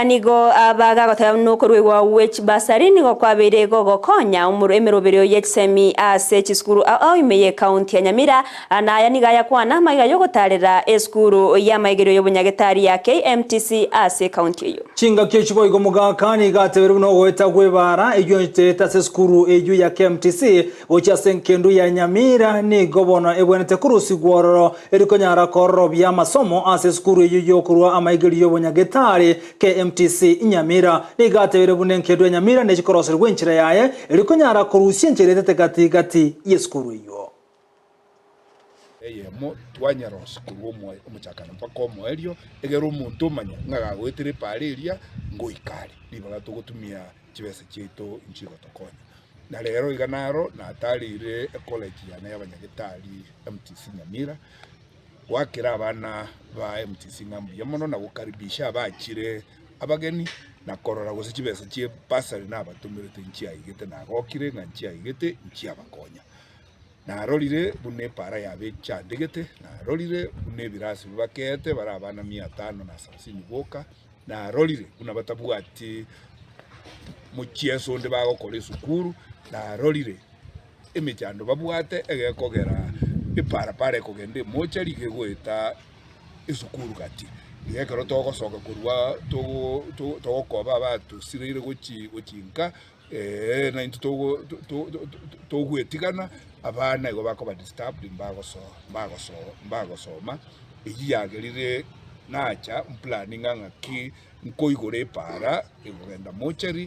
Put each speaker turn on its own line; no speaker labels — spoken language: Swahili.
Nigo abaga gotaya nuko rwego which basari nigo kwabere gogokonya emerobero yexemi ase chiskuru imeye county ya Nyamira anaya nigaya kwana maiga yogotarera eskuru ya maigero y'obunyagetari ya KMTC ase county yo chinga kyechibo igo Mogaka ni gatebere buno gweta gwebara ejo nteta se skuru ejo ya KMTC ocha senkendu ya Nyamira ni gobono ebwenete kurusi gwororo eriko nyara korro bya masomo ase skuru ejo yokurwa amaigero y'obunyagetari KMTC Nyamira ni gatebere bunenkedu ya Nyamira ne chikorosere gwenchira yaye eriko nyara kurusi ncherete gati yeskuru yo
mo twanyara skuru omwe omuchakana mpaka omwe elio egero omuntu manya ngaga gwetire paleria ngoikali libaga tugutumia chibese chito inchigo tokonya na lero iganaro na atalire college ya y'abanyagetari MTC Nyamira wakira abana ba MTC ngambuye mono na gukaribisha abakire abageni na korora gose chibese chie pasari na abatumirete nchia igete na gokire na nchia igete nchia bakonya na rolire bune para yabe chandegete na rolire bune birasi bakete barabana 530 boka na rolire kuna batabwati muchieso nde bagokora sukuru na rolire emechando babwate egekogera ipara kogende mochari gegweta isukuru kati yekero togosoka kurwa togokoba abatu sirire gochinka na into togwetigana abana igo bako ba disturbed mbagosoma iyagerire nacha planning ngaki nkoigore para igenda mochari